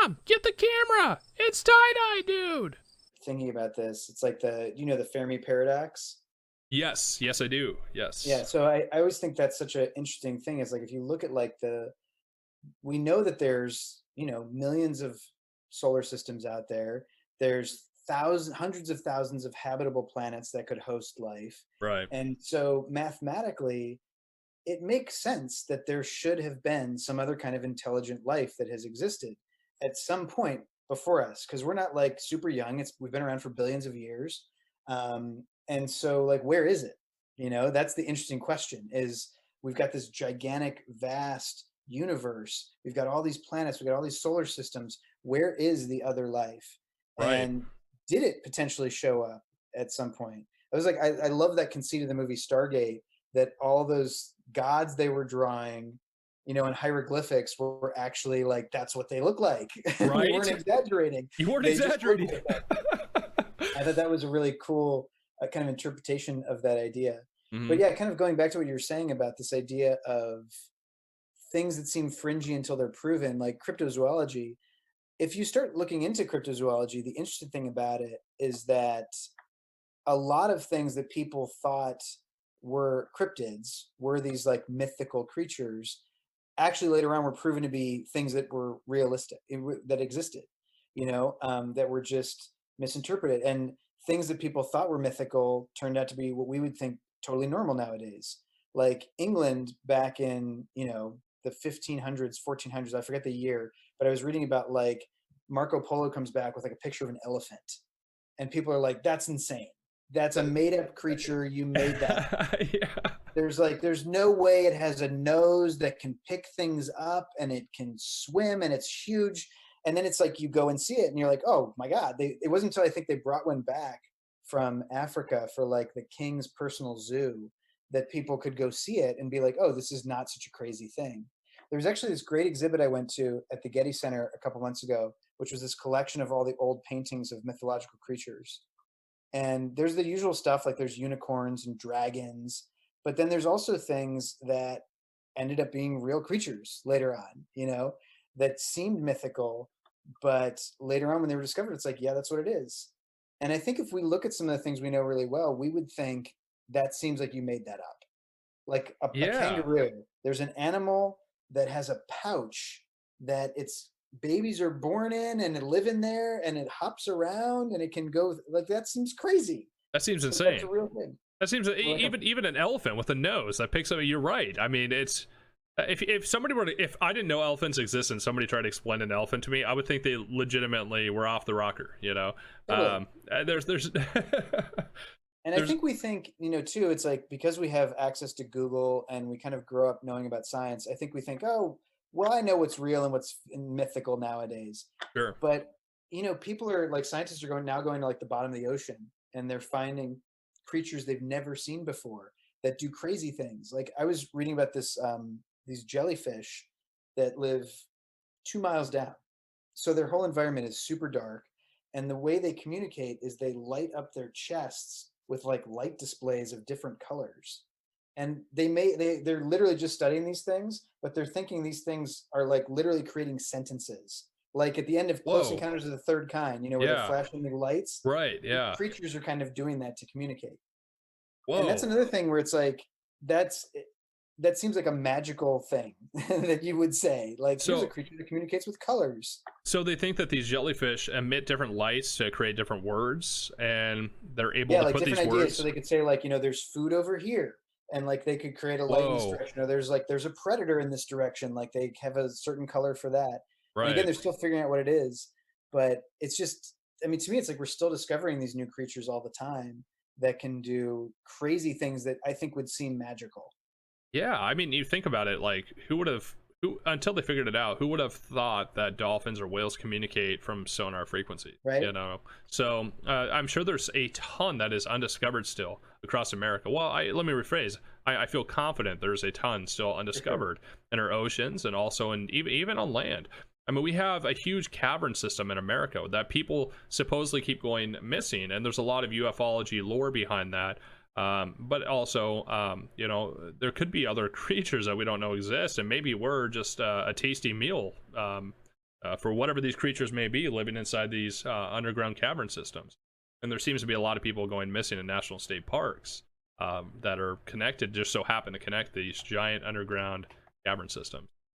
Mom, get the camera. It's tie-dye, dude. Thinking about this, it's like the Fermi paradox. Yes, yes, I do. Yeah, Yes. so I always think that's such an interesting thing. Is like if you look at like we know that there's millions of solar systems out there. There's hundreds of thousands of habitable planets that could host life, Right. and so mathematically, it makes sense that there should have been some other kind of intelligent life that has existed at some point before us, because we're not like super young. We've been around for billions of years, and so like where is it? That's the interesting question. Is we've got this gigantic, vast universe. We've got all these planets. We've got all these solar systems. Where is the other life? Right. And did it potentially show up at some point? I was like, I love that conceit of the movie Stargate, that all those gods they were drawing, in hieroglyphics were actually like that's what they look like. They weren't Right. exaggerating. You weren't They just looked exaggerating. like that. I thought that was a really cool kind of interpretation of that idea. But Hmm. yeah, kind of going back to what you were saying about this idea of things that seem fringy until they're proven, like cryptozoology. If you start looking into cryptozoology, the interesting thing about it is that a lot of things that people thought were cryptids, were these like mythical creatures, actually later on were proven to be things that were realistic, that existed, that were just misinterpreted. And things that people thought were mythical turned out to be what we would think totally normal nowadays. Like England back in, the 1500s, 1400s, I forget the year, but I was reading about like Marco Polo comes back with like a picture of an elephant. And people are like, that's insane. That's a made up creature. You made that up. Yeah. There's no way it has a nose that can pick things up and it can swim and it's huge. And then it's like you go and see it and you're like, oh my God. It wasn't until I think they brought one back from Africa for like the king's personal zoo that people could go see it and be like, oh, this is not such a crazy thing. There was actually this great exhibit I went to at the Getty Center a couple months ago, which was this collection of all the old paintings of mythological creatures. And there's the usual stuff, like there's unicorns and dragons, but then there's also things that ended up being real creatures later on, that seemed mythical, but later on when they were discovered, it's like, yeah, that's what it is. And I think if we look at some of the things we know really well, we would think that seems like you made that up. Like a Yeah. kangaroo, there's an animal that has a pouch that its babies are born in and it live in there and it hops around and it can go like that seems crazy. That seems But that's a insane. real thing. That seems Or like a even an elephant with a nose that picks up. You're right. I mean, it's if somebody were to, if I didn't know elephants exist and somebody tried to explain an elephant to me, I would think they legitimately were off the rocker. totally. There's And I there's think we think, too, it's like because we have access to Google and we kind of grow up knowing about science, I think we think, oh, well, I know what's real and what's mythical nowadays. sure. But, people are like scientists are going to like the bottom of the ocean and they're finding creatures they've never seen before that do crazy things. Like I was reading about these jellyfish that live 2 miles down. So their whole environment is super dark. And the way they communicate is they light up their chests with like light displays of different colors. And they're literally just studying these things, but they're thinking these things are like literally creating sentences. Like at the end of Close Whoa. Encounters of the Third Kind, where they're Yeah. flashing the lights, Right. the Yeah. creatures are kind of doing that to communicate. And that's Whoa. another thing where it's like that's that seems like a magical thing that you would say. Like here's a So creature that communicates with colors. so they think that these jellyfish emit different lights to create different words, and they're able Yeah, to like put these different ideas. So words. they could say like, there's food over here. And like they could create a light in this Whoa. direction, or there's a predator in this direction. Like they have a certain color for that. And again, Right. they're still figuring out what it is. But it's just, I mean, to me, it's like we're still discovering these new creatures all the time that can do crazy things that I think would seem magical. Yeah, I mean, you think about it, like who would have who until they figured it out, who would have thought that dolphins or whales communicate from sonar frequencies, Right? So I'm sure there's a ton that is undiscovered still across America. Well, let me rephrase. I feel confident there's a ton still For sure. undiscovered in our oceans and also in even on land. I mean, we have a huge cavern system in America that people supposedly keep going missing, and there's a lot of ufology lore behind that. But also, there could be other creatures that we don't know exist, and maybe we're just a tasty meal for whatever these creatures may be living inside these underground cavern systems. And there seems to be a lot of people going missing in national state parks that are connected, just so happen to connect these giant underground cavern systems.